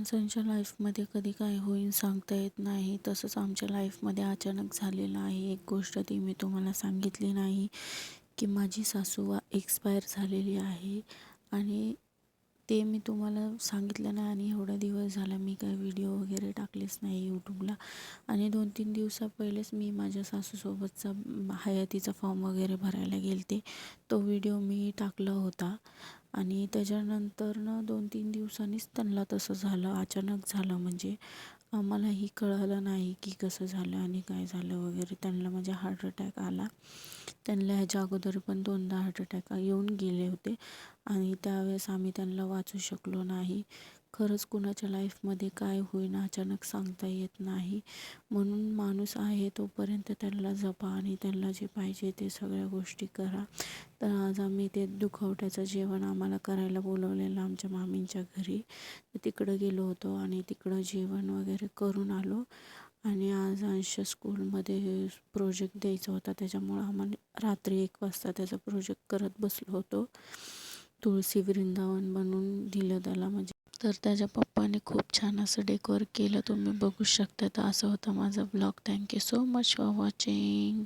माणसांच्या लाईफमध्ये कधी काय होईल सांगता येत नाही. तसंच आमच्या लाईफमध्ये अचानक झालेलं आहे. एक गोष्ट ती मी तुम्हाला सांगितली नाही की माझी सासू एक्सपायर झालेली आहे आणि ते मी तुम्हाला सांगितलं नाही आणि एवढा दिवस झाला मी काही व्हिडिओ वगैरे टाकलेच नाही यूट्यूबला. आणि 2-3 दिवसा पहिलेच मी माझ्या सासूसोबतचा हयातीचा फॉर्म वगैरे भरायला गेलते. तो व्हिडिओ मी टाकला होता आणि त्याच्यानंतरनं 2-3 दिवसांनीच त्यांना तसं झालं. अचानक झालं म्हणजे आम्हालाही कळालं नाही की कसं झालं आणि काय झालं वगैरे. त्यांना म्हणजे हार्ट अटॅक आला. त्यांना ह्याच्या अगोदर पण 2दा हार्ट अटॅक येऊन गेले होते आणि त्यावेळेस आम्ही त्यांना वाचू शकलो नाही. खरंच कुणाच्या लाईफमध्ये काय होईन अचानक सांगता येत नाही. म्हणून माणूस आहे तोपर्यंत त्यांना जपा आणि त्यांना जे पाहिजे ते सगळ्या गोष्टी करा. तर आज आम्ही ते दुखवट्याचं जेवण आम्हाला करायला बोलवलेलं आमच्या मामींच्या घरी. तर तिकडं गेलो होतो आणि तिकडं जेवण वगैरे करून आलो. आणि आज अंश स्कूलमध्ये प्रोजेक्ट द्यायचा होता त्याच्यामुळं आम्हाला रात्री 1 वाजता त्याचा प्रोजेक्ट करत बसलो होतो. तुळशी वृंदावन बनवून दिलं त्याला म्हणजे. तर त्याच्या पप्पाने खूप छान असं डेकोर केलं, तुम्ही बघू शकता. तर असं होता माझा blog. Thank you so much for watching.